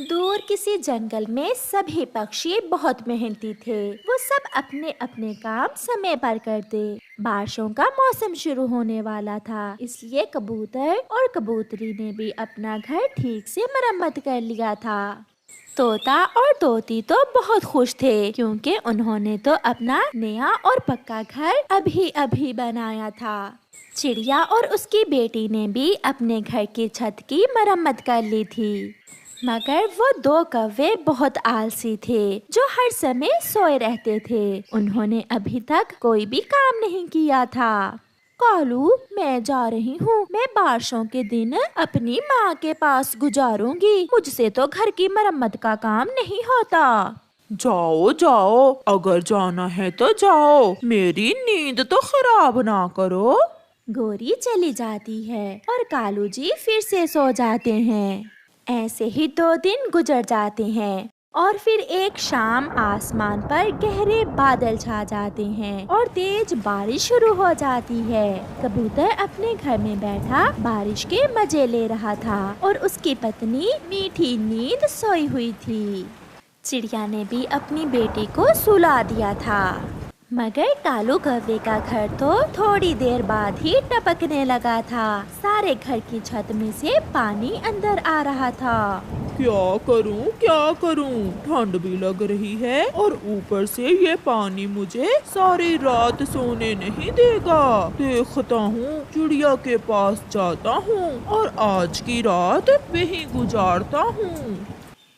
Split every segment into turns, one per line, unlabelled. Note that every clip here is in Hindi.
दूर किसी जंगल में सभी पक्षी बहुत मेहनती थे। वो सब अपने अपने काम समय पर करते। बारिशों का मौसम शुरू होने वाला था, इसलिए कबूतर और कबूतरी ने भी अपना घर ठीक से मरम्मत कर लिया था। तोता और तोती तो बहुत खुश थे, क्योंकि उन्होंने तो अपना नया और पक्का घर अभी अभी बनाया था। चिड़िया और उसकी बेटी ने भी अपने घर की छत की मरम्मत कर ली थी। मगर वो दो कौवे बहुत आलसी थे, जो हर समय सोए रहते थे। उन्होंने अभी तक कोई भी काम नहीं किया था। कालू, मैं जा रही हूँ। मैं बारिशों के दिन अपनी माँ के पास गुजारूंगी। मुझसे तो घर की मरम्मत का काम नहीं होता।
जाओ जाओ, अगर जाना है तो जाओ, मेरी नींद तो खराब ना करो।
गोरी चली जाती है और कालू जी फिर से सो जाते हैं। ऐसे ही 2 दिन गुजर जाते हैं और फिर एक शाम आसमान पर गहरे बादल छा जाते हैं और तेज बारिश शुरू हो जाती है। कबूतर अपने घर में बैठा बारिश के मजे ले रहा था और उसकी पत्नी मीठी नींद सोई हुई थी। चिड़िया ने भी अपनी बेटी को सुला दिया था। मगर कालू कौवे का घर तो थोड़ी देर बाद ही टपकने लगा था। सारे घर की छत में से पानी अंदर आ रहा था।
क्या करूं, ठंड भी लग रही है और ऊपर से ये पानी मुझे सारी रात सोने नहीं देगा। देखता हूँ, चिड़िया के पास जाता हूँ और आज की रात वहीं गुजारता हूँ।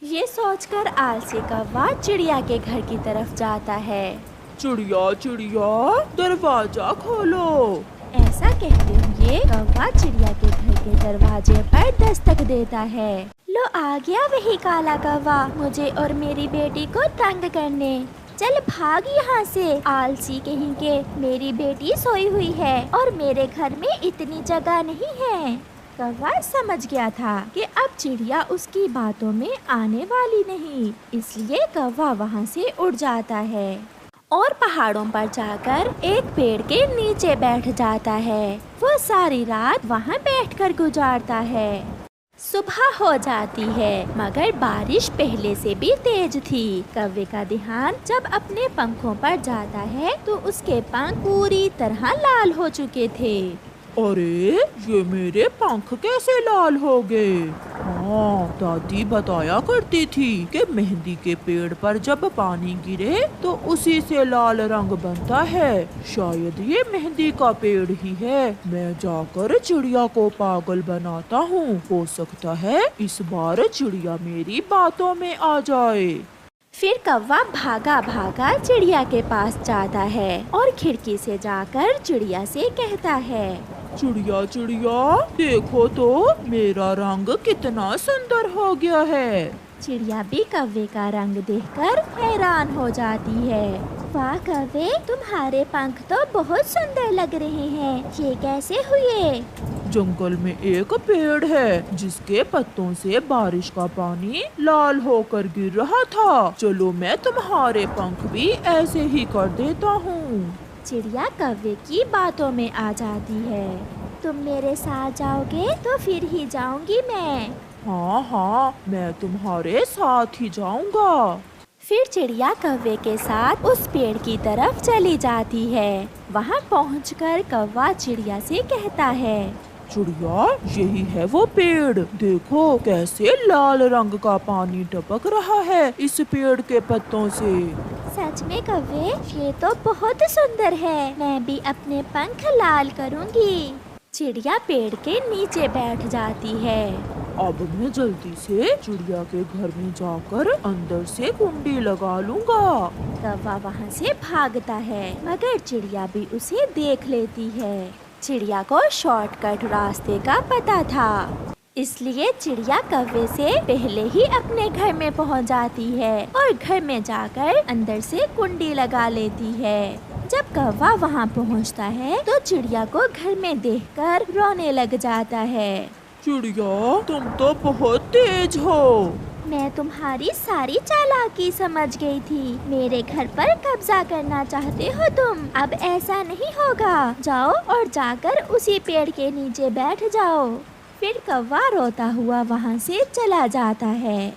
ये सोचकर आलसी कौवा चिड़िया के घर की तरफ जाता है।
चिड़िया चिड़िया, दरवाजा खोलो।
ऐसा कहते हुए कौवा चिड़िया के घर के दरवाजे पर दस्तक देता है। लो, आ गया वही काला कौवा, मुझे और मेरी बेटी को तंग करने। चल भाग यहाँ से, आलसी कहीं के। मेरी बेटी सोई हुई है और मेरे घर में इतनी जगह नहीं है। कौवा समझ गया था कि अब चिड़िया उसकी बातों में आने वाली नहीं, इसलिए कौवा वहाँ से उड़ जाता है और पहाड़ों पर जाकर एक पेड़ के नीचे बैठ जाता है। वो सारी रात वहाँ बैठकर गुजारता है। सुबह हो जाती है, मगर बारिश पहले से भी तेज थी। कौवे का ध्यान जब अपने पंखों पर जाता है तो उसके पंख पूरी तरह लाल हो चुके थे।
अरे, ये मेरे पंख कैसे लाल हो गए? हाँ, दादी बताया करती थी कि मेहंदी के पेड़ पर जब पानी गिरे तो उसी से लाल रंग बनता है। शायद ये मेहंदी का पेड़ ही है। मैं जाकर चिड़िया को पागल बनाता हूँ। हो सकता है इस बार चिड़िया मेरी बातों में आ जाए।
फिर कौवा भागा भागा चिड़िया के पास जाता है और खिड़की से जाकर चिड़िया से कहता है,
चिड़िया चिड़िया, देखो तो मेरा रंग कितना सुंदर हो गया है।
चिड़िया भी कौवे का रंग देखकर हैरान हो जाती है। वाह कौवे, तुम्हारे पंख तो बहुत सुंदर लग रहे हैं। ये कैसे हुए?
जंगल में एक पेड़ है जिसके पत्तों से बारिश का पानी लाल होकर गिर रहा था। चलो मैं तुम्हारे पंख भी ऐसे ही कर देता हूँ।
चिड़िया कौवे की बातों में आ जाती है। तुम मेरे साथ जाओगे तो फिर ही जाऊंगी मैं।
हाँ हाँ, मैं तुम्हारे साथ ही जाऊंगा।
फिर चिड़िया कौवे के साथ उस पेड़ की तरफ चली जाती है। वहाँ पहुँचकर कौवा चिड़िया से कहता है,
चिड़िया, यही है वो पेड़। देखो कैसे लाल रंग का पानी टपक रहा है इस पेड़ के पत्तों से।
सच में कौवे, ये तो बहुत सुंदर है। मैं भी अपने पंख लाल करूँगी। चिड़िया पेड़ के नीचे बैठ जाती है।
अब मैं जल्दी से चिड़िया के घर में जाकर अंदर से कुंडी लगा लूंगा।
कौवा वहाँ से भागता है, मगर चिड़िया भी उसे देख लेती है। चिड़िया को शॉर्टकट रास्ते का पता था, इसलिए चिड़िया कौवे से पहले ही अपने घर में पहुँच जाती है और घर में जाकर अंदर से कुंडी लगा लेती है। जब कौवा वहाँ पहुँचता है तो चिड़िया को घर में देखकर रोने लग जाता है।
चिड़िया, तुम तो बहुत तेज हो।
मैं तुम्हारी सारी चालाकी समझ गई थी। मेरे घर पर कब्जा करना चाहते हो तुम। अब ऐसा नहीं होगा। जाओ और जाकर उसी पेड़ के नीचे बैठ जाओ। फिर कौवा रोता हुआ वहाँ से चला जाता है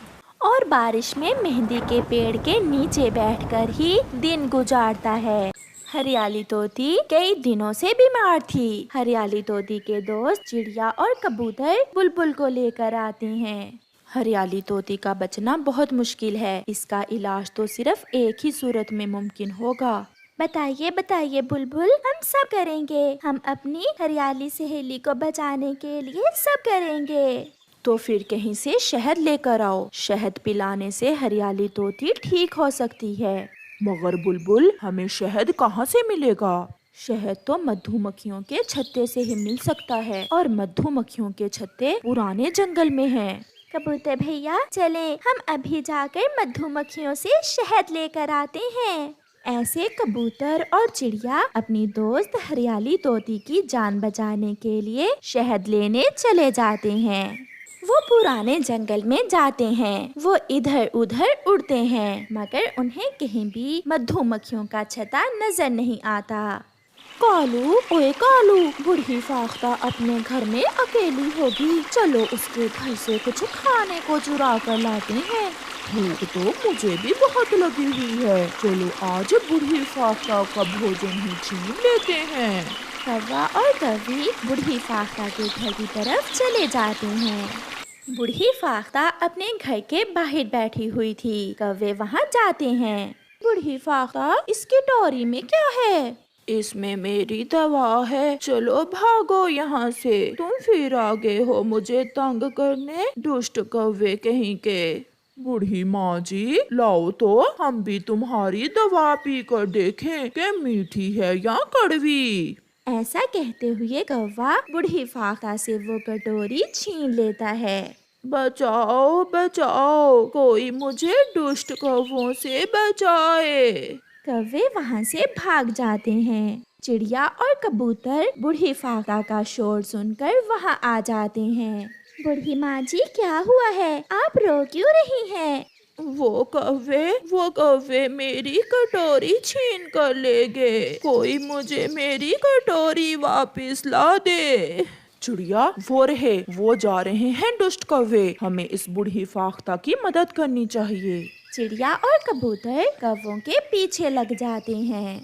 और बारिश में मेहंदी के पेड़ के नीचे बैठकर ही दिन गुजारता है। हरियाली तोती कई दिनों से बीमार थी। हरियाली तोती के दोस्त चिड़िया और कबूतर बुलबुल को लेकर आते हैं। हरियाली तोती का बचना बहुत मुश्किल है। इसका इलाज तो सिर्फ एक ही सूरत में मुमकिन होगा। बताइए बताइए बुलबुल, हम सब करेंगे। हम अपनी हरियाली सहेली को बचाने के लिए सब करेंगे। तो फिर कहीं से शहद लेकर आओ। शहद पिलाने से हरियाली तोती ठीक हो सकती है।
मगर बुलबुल, हमें शहद कहाँ से मिलेगा?
शहद तो मधुमक्खियों के छत्ते से ही मिल सकता है और मधुमक्खियों के छत्ते पुराने जंगल में हैं। कबूतर भैया चले, हम अभी जाकर मधुमक्खियों से शहद लेकर आते हैं। ऐसे कबूतर और चिड़िया अपनी दोस्त हरियाली तोती की जान बचाने के लिए शहद लेने चले जाते हैं। वो पुराने जंगल में जाते हैं। वो इधर उधर उड़ते हैं, मगर उन्हें कहीं भी मधुमक्खियों का छत्ता नजर नहीं आता। कालू, ओए कालू, बूढ़ी फाख्ता अपने घर में अकेली होगी। चलो उसके घर से कुछ खाने को चुरा कर लाते हैं।
भूख तो मुझे भी बहुत लगी हुई है। चलो आज बूढ़ी फाख्ता का भोजन ही छीन लेते हैं।
कौवा और कौवी बूढ़ी फाख्ता के घर की तरफ चले जाते हैं। बूढ़ी फाख्ता अपने घर के बाहर बैठी हुई थी। कौवे वहाँ जाते हैं। बूढ़ी फाख्ता, इस कटोरी में क्या है?
इसमें मेरी दवा है। चलो भागो यहाँ से। तुम फिर आगे हो मुझे तंग करने, दुष्ट कौवे कहीं के। बूढ़ी माँ जी, लाओ तो हम भी तुम्हारी दवा पी कर देखें कि मीठी है या कड़वी।
ऐसा कहते हुए कौवा बूढ़ी फाख्ता से वो कटोरी छीन लेता है।
बचाओ बचाओ, कोई मुझे दुष्ट कौवों से बचाए।
कौवे वहाँ से भाग जाते हैं। चिड़िया और कबूतर बूढ़ी फाख्ता का शोर सुनकर वहाँ आ जाते हैं। बूढ़ी माँ जी, क्या हुआ है? आप रो क्यों रही हैं?
वो कौवे मेरी कटोरी छीन कर ले गए। कोई मुझे मेरी कटोरी वापस ला दे। चिड़िया, वो जा रहे हैं दुष्ट कौवे। हमें इस बूढ़ी फाख्ता की मदद करनी चाहिए।
चिड़िया और कबूतर कौवों के पीछे लग जाते हैं।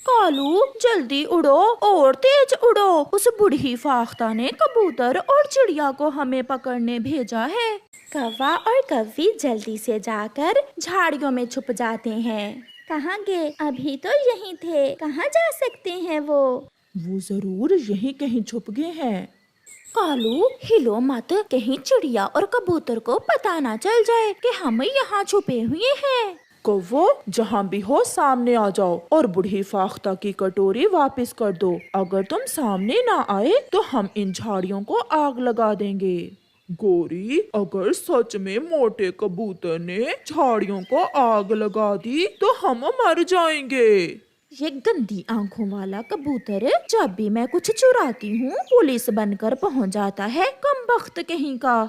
कालू, जल्दी उड़ो और तेज उड़ो। उस बूढ़ी फाख्ता ने कबूतर और चिड़िया को हमें पकड़ने भेजा है। कौवा और कौवी जल्दी से जाकर झाड़ियों में छुप जाते हैं। कहाँ गए? अभी तो यहीं थे। कहाँ जा सकते हैं वो
जरूर यहीं कहीं छुप गए हैं।
कालू, हिलो मत, कहीं चिड़िया और कबूतर को पता ना चल जाए कि हम यहाँ छुपे हुए हैं।
कौवो, जहाँ भी हो सामने आ जाओ और बूढ़ी फाख्ता की कटोरी वापस कर दो। अगर तुम सामने ना आए तो हम इन झाड़ियों को आग लगा देंगे। गोरी, अगर सच में मोटे कबूतर ने झाड़ियों को आग लगा दी तो हम मर जाएंगे।
ये गंदी आंखों वाला कबूतर जब भी मैं कुछ चुराती हूँ पुलिस बनकर पहुँच जाता है, कमबख्त कहीं का।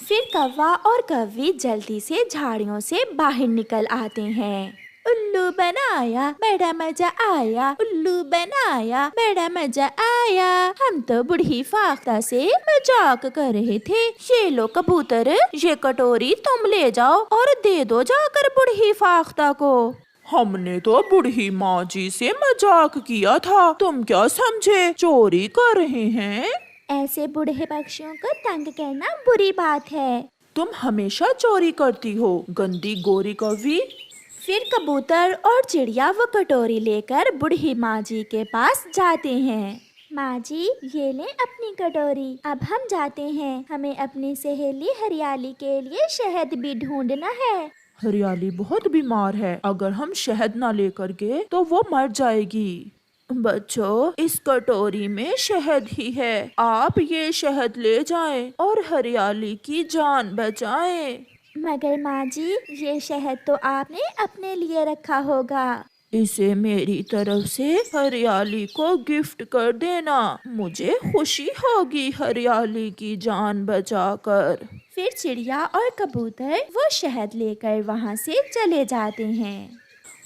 फिर कौवा और कौवी जल्दी से झाड़ियों से बाहर निकल आते हैं। उल्लू बनाया बड़ा मजा आया, उल्लू बनाया बड़ा मजा आया। हम तो बूढ़ी फाख्ता से मजाक कर रहे थे। ये लो कबूतर, ये कटोरी तुम ले जाओ और दे दो जाकर बूढ़ी फाख्ता को।
हमने तो बूढ़ी माँ जी से मजाक किया था, तुम क्या समझे चोरी कर रहे हैं?
ऐसे बूढ़े पक्षियों को तंग करना बुरी बात है।
तुम हमेशा चोरी करती हो, गंदी गोरी कौवी।
फिर कबूतर और चिड़िया वो कटोरी लेकर बूढ़ी माँ जी के पास जाते हैं। माँ जी, ये लें अपनी कटोरी। अब हम जाते हैं। हमें अपनी सहेली हरियाली के लिए शहद भी ढूंढना है।
हरियाली बहुत बीमार है, अगर हम शहद ना लेकर गए तो वो मर जाएगी। बच्चों, इस कटोरी में शहद ही है। आप ये शहद ले जाएं और हरियाली की जान बचाएं।
मगर माँ जी, ये शहद तो आपने अपने लिए रखा होगा।
इसे मेरी तरफ से हरियाली को गिफ्ट कर देना। मुझे खुशी होगी हरियाली की जान बचाकर।
फिर चिड़िया और कबूतर वो शहद लेकर वहाँ से चले जाते हैं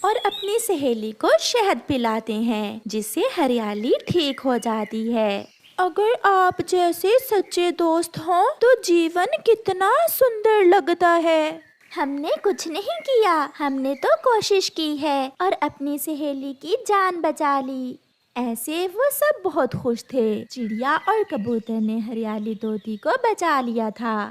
और अपनी सहेली को शहद पिलाते हैं, जिससे हरियाली ठीक हो जाती है। अगर आप जैसे सच्चे दोस्त हों तो जीवन कितना सुंदर लगता है। हमने कुछ नहीं किया, हमने तो कोशिश की है और अपनी सहेली की जान बचा ली। ऐसे वो सब बहुत खुश थे। चिड़िया और कबूतर ने हरियाली तोती को बचा लिया था।